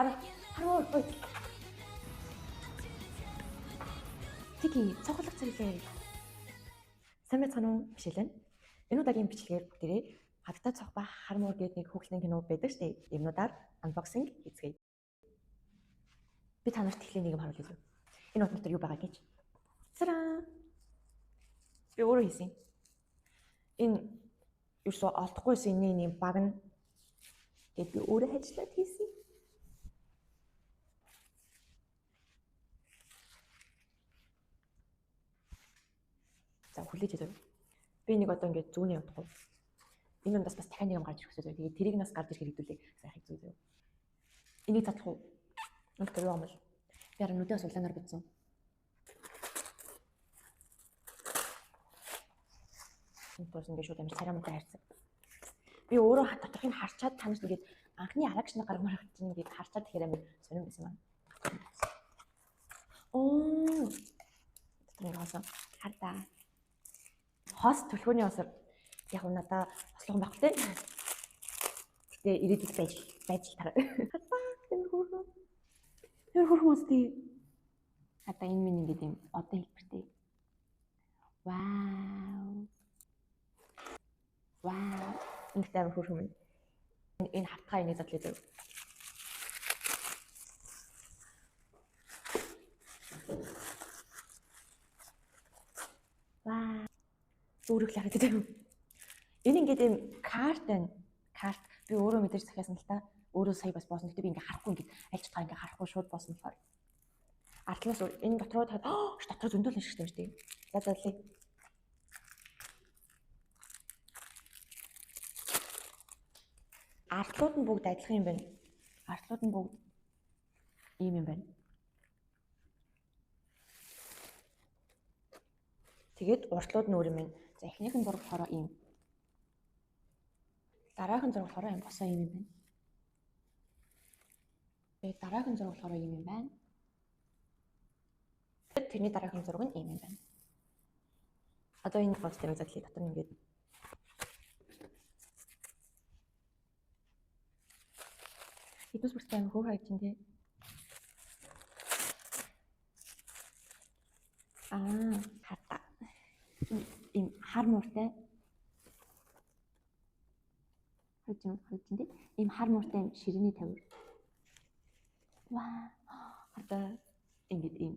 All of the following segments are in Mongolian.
Харуу. Тики цогцолтой зэрэглээ. Сайн байцгаана уу? Бишэлэн. Энэ удаагийн бичлэгээр бүгдээрээ хаттай цог ба хармуур гэдэг нэг хүүхлийн кино байдаг штэ. Юмнуудаар unboxing хийцгээе. Би та нарт тэгэхээр нэг юм харуулъя зү. Энэ утга дотор юу байгаа гэж. Цараа. Би өөрөө хийсэн. Энэ ерөөсөө олдохгүйсэн энэ баг нь тэгээд би өөрөө хайчлаад хийсэн. За хүлээж өгөө. Би нэг одоо ингээд зүүнээ явахгүй. Энэ ундаас бас дахиад нэг юм гарч ирэх хэрэгтэй. Тэгээд тэрийг нас гарч ирэх хэрэгдүүлээ. Сайхыг зүү. Энийг задлах уу? Өнөөдөр юу юм бол? Би хараа нүдээс улаанаар битсэн. Энэс ингээд шууд амир царай муутай хайрцаг. Би өөрөө доторхыг харчаад танаас ингээд анхны алагч нэг гаргамаар чинь ингээд харчаад тэгэхээр амир сонирн байсан юм байна. Оо. Тэр хасан хардаа. Хос төлхөөний осор яг надаа ослогон байх тий. Гэтэ ирээдүйд байж тараа. Энэ хөрхөн усти. Хата энэ минь ингээд юм одоо хэлбэртэй. Вау. Ингээд амар хөрхөн. Энэ хатгаа энийг задлаа зөв. Вау. Өөрөг л харагдаад байна. Энэ ингээд юм карт байна. Карт би өөрөө мэдээж захиасан л та. Өөрөө сая бас боосон. Гэтэ би ингээд харахгүй ингээд аль ч та ингээд харахгүй шууд боосон болохоор. Артлаас энэ дотроо таад дотор зөндөл нь шигтэй юм шүү дээ. За заллий. Артлууд нь бүгд адилхан юм байна. Артлууд нь бүгд ийм юм байна. Тэгээд уртлууд нь өөр юм байна. За эхнийхэн зураг болохоор ийм. Дараагийн зураг болохоор ийм босоо ийм юм байна. Тэгээд дараагийн зураг болохоор ийм юм байна. Тэрний дараагийн зураг нь ийм юм байна. Одоо энэ постыг задлаа дотор нь ингээд Итус бүртээ амир хөөр хайж чинь тий. Хата. Им хар мууртай. Хайж чинь тий. Им хар мууртай ширээний тавир. Ваа. Хата ингэж им.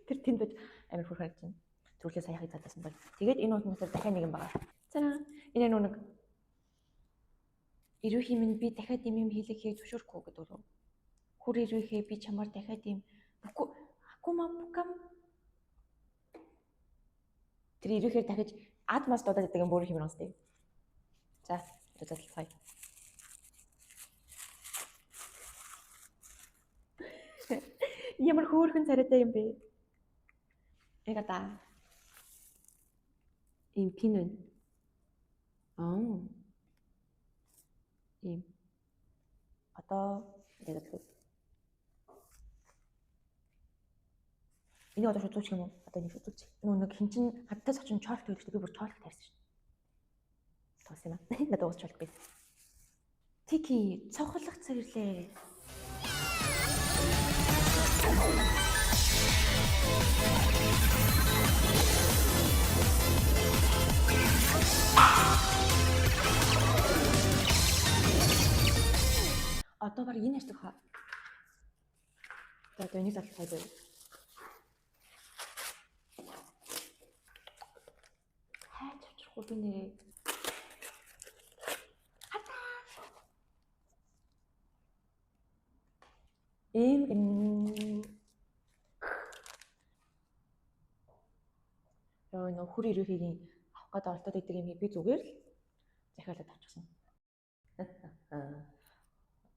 Тэр тэнд бод амир хөөр хайж чинь. Зүрлээ саяхыг задласан бол. Тэгээд энэ утгаас дахиад нэг юм байгаа. Цаа. Энэ нүг Ирүүхий минь би дахиад юм хийлгэхийг зөвшөөрөхгүй гэдэг үү? Хүр ирүүхээ би чамаар дахиад юм букам. Тэр ирүүхээр дахиж адмас дуудаад байдаг юм бүр хэмнэ онцтой. За, задлцгаая. Ямар хөөрхөн царайтай юм бэ? Эга та. Им пин байна. Ийм. Одоо тэгээд л. Энэ одоо шүтүүч юм уу? Одоо нэг шүтүүч. Нэг хин чин хаттай зочин чоолт өгдөгтэй би бүр чоолт таарсан шүү. Тоос юм аа. Надад уус чоолт байсан. Тики цохолох зэрлээ. Одоо баг энэ ажиг хаа. Одоо энийг задлах байх. Хайж авчихгүй би нэрээ. Хата. Яа нөө хүр ирүүхийн авах гэдэг олдоод идэг юм би зүгээр л захиалаад авчихсан.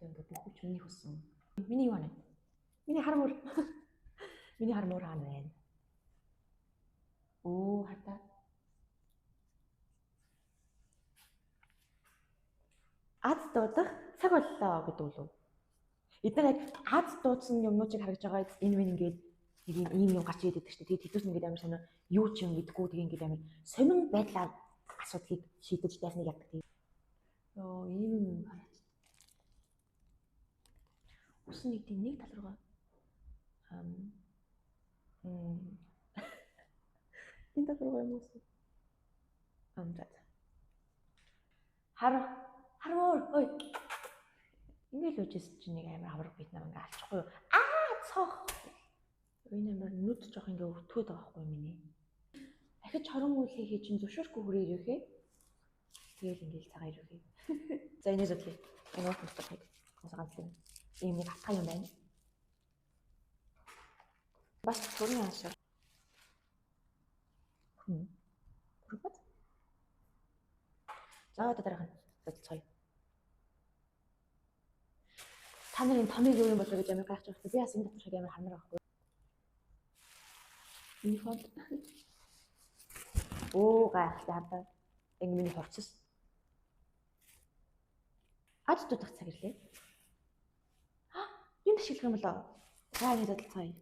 Ингээд бүх хүч миний хөссөн. Миний юу байна? Миний хармуур. Миний хармуур хаана байна? Оо хата. Аз дуудах цаг боллоо гэдэг үү? Эдгээр яг аз дуудсан юмнуудыг харагдж байгаа энэ минь ингээд нэг ийм юм гарч ирээд байдаг шүү дээ. Тэгээд хэдүүс ингээд амар сонио юу ч юм гэдэггүй тэгээд ингээд амар сонин байдлаар асуудлыг шийдэж ясныг яддаг. Йоо ийм юм хараач. Усан нэг тийм нэг тал руугаа энэ тал руугаа юм уу? За. Хармор ой. Ингээл үжсэн чинь нэг амар авраг бид нар ингээ алчихгүй юу? Цох. Энэ амар нүд жоох ингээ өвтгөөд байгаа байхгүй минь. Дахиж хорон үлээ чинь зөвшөөрөхгүй хүрээ ирэхээ. Тэгэл ингээл цагаан ирэхээ. За энэ зөвлөе. Энэ уус мустахыг ганцлан ийм нэг атгах юм байна. Бас төрний ашиг. Бүрбат. За одоо дараахан бодцгоё. Та нарын томыг юу юм болоо гэж амар гайхаж байгаа. Би бас энэ доторх амар хармаар байхгүй. Энэ фонт. Оо гайхалтай хадаа. Ингээ миний хувцас. Аж дутах цаг ирлээ. Юу ашиглах юм болоо? За ингэ бодцгоё.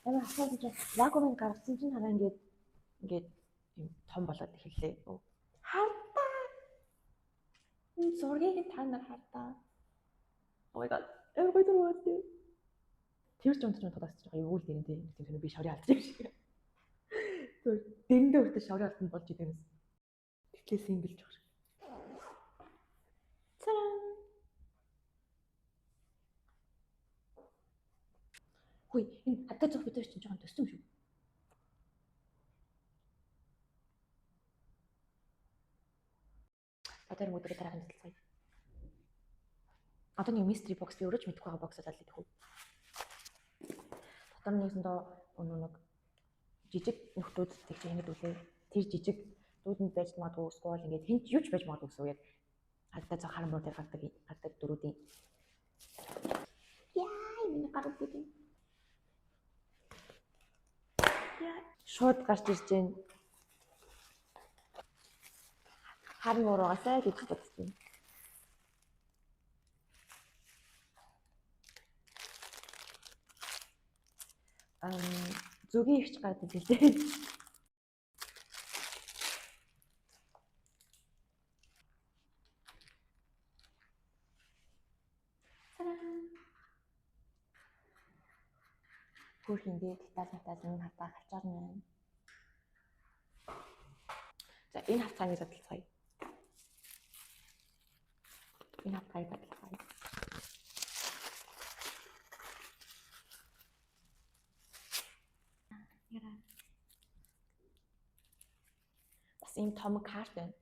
Амар хасаад чинь вакуумыг гаргасан чинь хараа ингээд юм том болоод эхэллээ. Хартаа. Энэ зургийг та нар хартаа. Oh my god. Амар гоё дургуут. Тэр ч унтж тодоосч байгаа юу л дээ тийм би шорын алдчих шиг. Түр дэндээ өртөө шорын алдсан болж идэнэс. Тэглээс имгэлж байгаа шиг. Цараа. Хүй энэ хатаа зөх бид чинь жоохон төссөн шүү. Одоо нэг өдөр дараагийн дэлцгий. Одоо нэг mystery box би өөрөө ч мэдэхгүй байгаа боксоо залж идэх үү. Дотор нэгсэндээ нэг жижиг нөхдүүд тэгж ингэж үлээ. Тэр жижиг дүүдэнд байж магадгүй скол ингэж хинч юуч байж магадгүй гэсэн үг яг хатаа зөх харамруу дээр гардаг дөрүүдийн. Яа миний гарууд гэдэг. Шууд гарч ирж байна. Харин уруугаасаа гэж бодсон. Зүгийн ихч гардаг гэлээ. Хөр хиндээ татаас энэ хатаа хавчаар байна. За энэ хавцааны судалцгаая. Энэ хавцааны судалцгаая. Яра. Бас ийм том карт байна.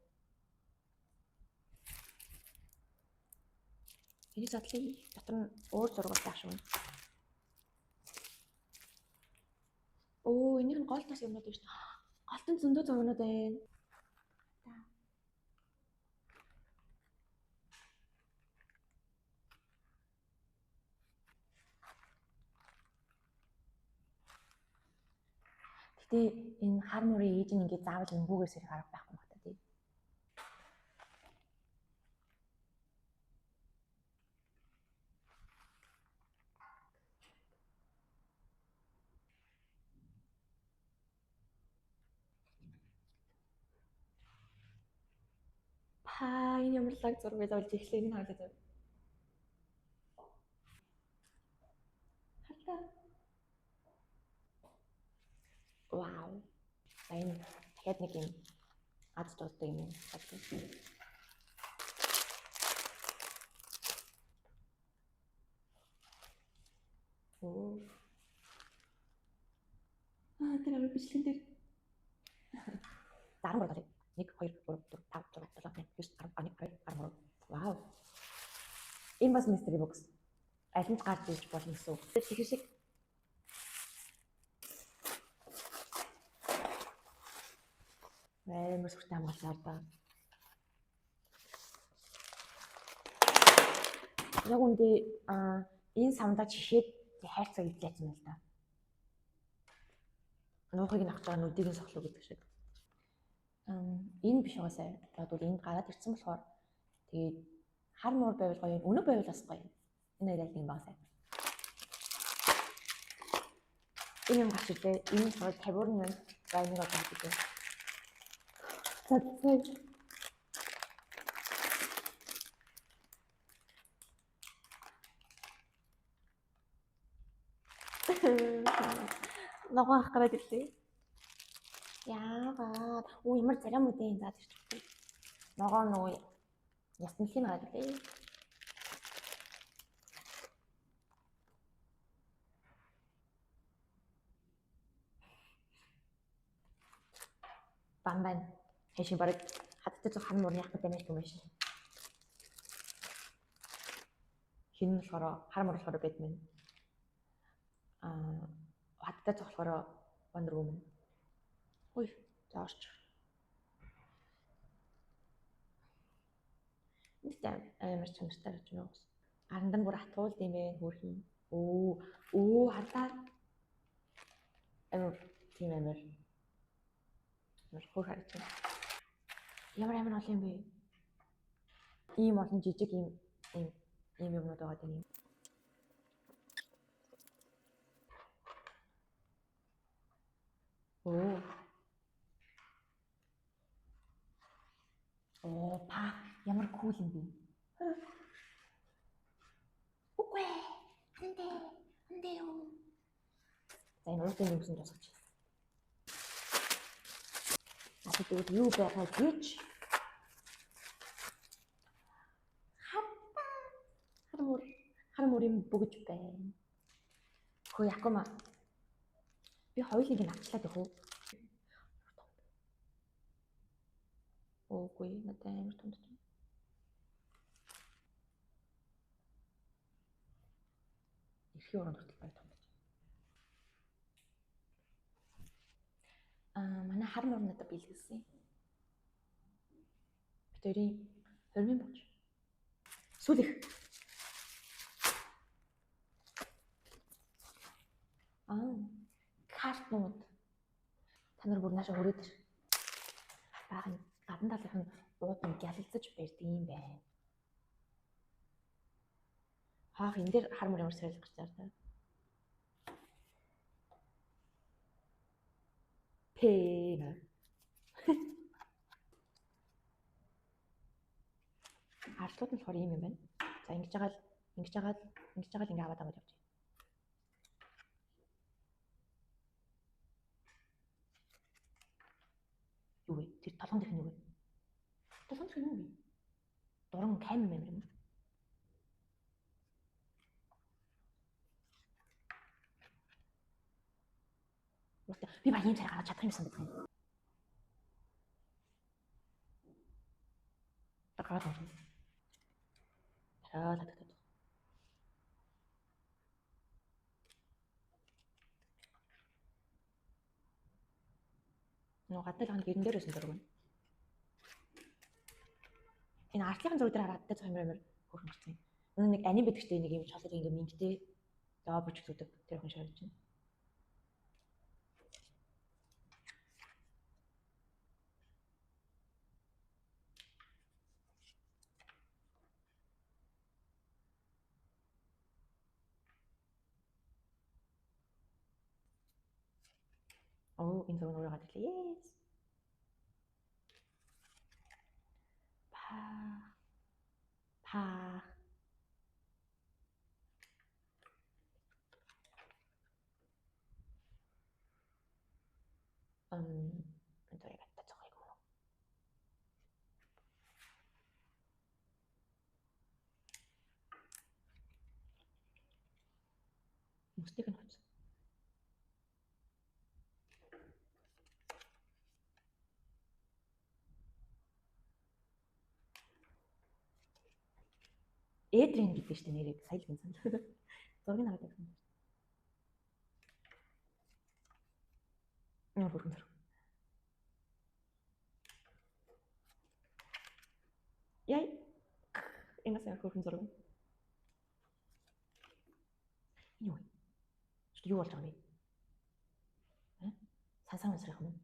Энэ задлыг дотор нь өөр зураг тааш шүү. Энийг нь голтоос юмнууд байна шүү. Голтон зөндөө зургууд байна. Гэтэ энэ хар мөрийн ээж нь ингээд заавал өнгөөгөөс ирэх арга байхгүй юм байна тий. Энэ ямар лаг зураг байж болж эхлэх нь хаалаа зав. Хартаа. Вау. Энэ дахиад нэг юм аз тусдаг юм. Тэр амар бичлэн дээр 13 болоо. 1 2 3 4 5 6 7 8 9 10 11 12 13. Вау. Энэ бас mystery box. Аль нь гарч ирж болно гэсэн үг. Тэгэхээр шиг амар сүртэй хамгаалсан даа. Яг үндэ энэ самдаа чишээд хайрцаг идэлсэн юм л да. Нуухыг нь авч байгаа нүдийг нь сохлоо гэдэг шиг. Энэ биш угаасаа. Тэгвэл энд гараад ирсэн болохоор тэгээд хар муур байвал гоё, өнөг байвал бас гоё. Энэ яг юм баа сайн. Энэ юм гарч ирлээ. Энэ бол 50 мянга байныг одоо хийдэг. Цацсан. Ногоон ах гараад ирлээ. Яагаад? Оо ямар зарим үдэн заад ирчихв. Ногоон нөгөө ясналхын гараад ирлээ. Бамбан. Хэшин бараг хаттай цог хан мөрний хаттай байж юм шиг. Хин нь болохоор хар мөр болохоор Batman. Хаттай цог болохоор Wonder Woman. Ой, заорч. Нийтэм амар чанартай гэж байна уу? Арандан бүр атгуулд юм бэ хөрхин. Оо хатаа. Амар тийм амар. Хөр харж байна. Ямар олон юм бэ? Ийм олон жижиг ийм юмнууд байгаа юм. Па ямар кул юм бэ? Үгүй андэ юу. За энэ үрдэн юмсан тусгаж. Тэгвэл юу байгаа гэж хар мөрийн бөгж байна. Хөө яахгүй маа. Би хоёулыг нь авчлаад явах уу? Ooгүй надад амар тунд. Эрхийн уран хүртэл бай тунд. Манай хар мөр надад бэлгэлсэн. Битэрийн хормын бууч. Сүлэх. Картнууд. Та нар бүр наашаа хүрээд ир. Баахан гадна талынх нь уудын гялалцаж барьдаг юм байна. Хаах энэ дээр хар мөр ямар сэрэл гарч байгаа та. Пэна. Артлууд нь болохоор ийм юм байна. За ингэж аваад ингэ аваад явж. Юу вэ? Тэр толгон дэх нь юу вэ? Толгон дэх нь юу вэ? Дуран камер юм. Би ба ийм царай гаргаж чадах юм санагдав. Гараад орно. Татах. Нөө гадаалхан гэрэн дээр байсан зураг байна. Энэ артлын зураг дээр хараад цог амар хөөрхөн гэсэн. Нэг аним битгчтэй нэг юм чолоод ингэ мингтэй лоо бүжгэлдэг тэр хүн шаарж байна. Энэ зураг өөрөө гадаг лээ. Yes. Па. Это я гадаг цог юм. Мустик нь хоц. Эдрин гэдэг чинь нэрийг сая л гинсэн. Зургийг хараад байсан. Яа бүрэн зураг. Яй. Энэ сайн хөрхөн зураг. Юу болж байгаа вэ? Сансар масрах юм.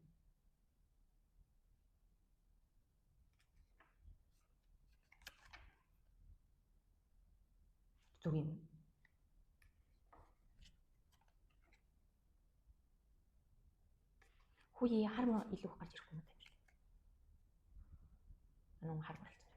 Зүг юм. Хүүе хармаа илүү их гарч ирэхгүй юм байна. Анаа хармаа болсон.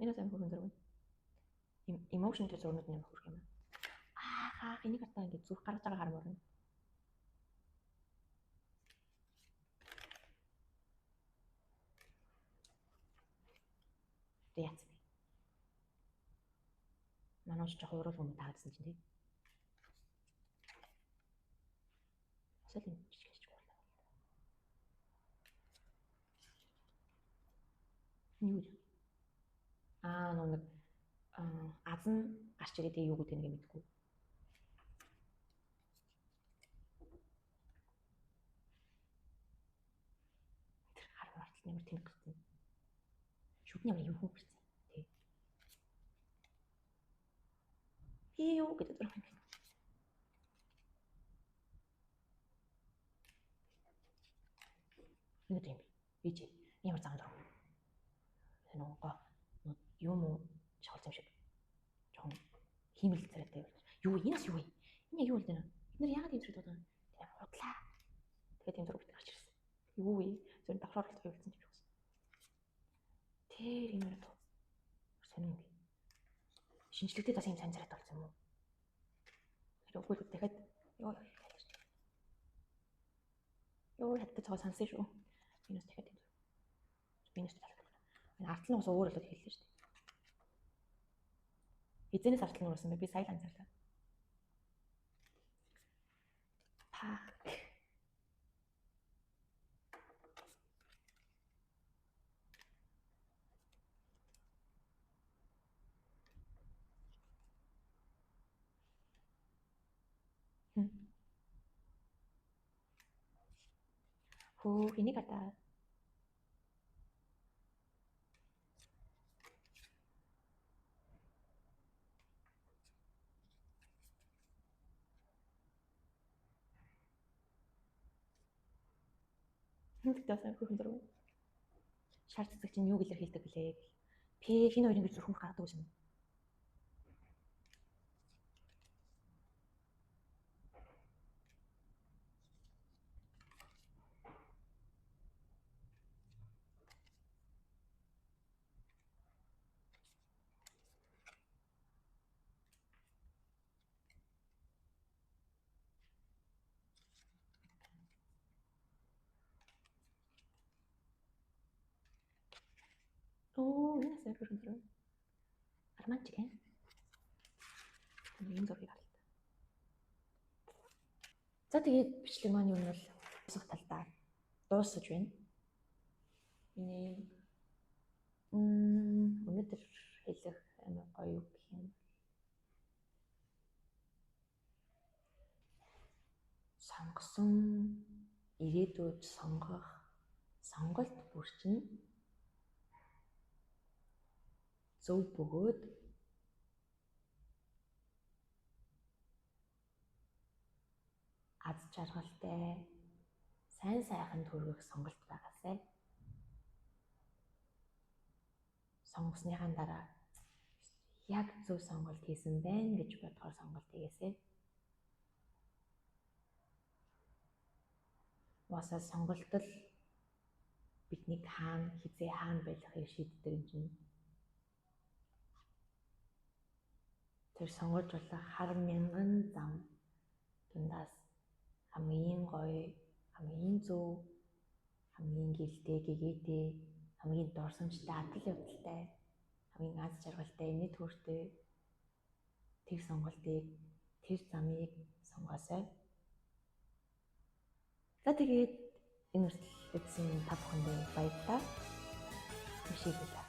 Энэ сайн хөргөн зэрэг. Emotion гэж зурнууд нэм хөрх юм. Энийг хатаа ингэ зүрх гаргаж байгаа хармаар байна. Яац. Манайч жоох урал хүмүүс таадсан чинь тий. Асал юм чиж гурлаа. Юу? Нэг азан гарч ирээд юу гэдэг нэг мэдгүй. Тэр хармаар л нэмэр тэнэг гэсэн. Шүдний ямар юм хүн гэсэн тий. Юу гэдэг юм. Юу тийм би чи ямар зам дурав. Нөгөө юм уу шалц юм шиг. Жон хиймэл царайтай. Юу энэс юу вэ? Энэ юу вэ? Бид нар яагаад ийм зүйл бодож байгаа юм? Худлаа. Тэгээд тийм зураг гарч ирсэн. Юу вэ? Зөв давхар оролт хийсэн юм шиг байна. Тэр юм уу? Сонин юм. Шинжлэхдээ бас ийм сайн царайтай болсон юм уу? Тэр үгүй дахиад ёо хаттай цаа сансан шүү. Минус дахиад юм. Минус талаа. Энэ арт нь бас өөр болоод хэллээ шүү дээ. Эзэнээс артлан уурсан бэ? Би сая л анзаарлаа. Энийг хатаа. Тэгтээсэн хөрхөн дөрөв. Шар цэцэг чинь юу гэлэр хэлдэг гэлээ. Энэ хоёр ингэж зүрхэн гаргадаг юм. Энэ сайн хөрхөн дөрөв. Арманчиг ээ. Ийм зургийг харалт. За тэгээд бичлэг маань юу нь бол босох талдаа дуусаж байна. Өнөөдөр хэлэх амар гоё үг юм. Сонгосон ирээдүйд сонгох сонголт бүр чинь зөв бөгөөд аз жаргалтай сайн сайхан төрөх сонголт байгаасай. Сонгосныхаа дараа яг зөв сонголт хийсэн байна гэж бодохоор сонголт хийгээсэй. Уусаа сонголт л биднийг хизээ хаана байхыг шийддэг юм чинь. Тэр сонгож болох хар мянган зам дундаас хамгийн гоё, хамгийн зөв, хамгийн гэлтэй, гэгээтэй, хамгийн дурсамжтай, адал явдалтай, хамгийн аз жаргалтай, нийт хүртэй тэр сонголтыг, тэр замыг сонгоосой. За тэгээд энэ үртэл үзсэн та бүхэндээ баярлалаа. Мишель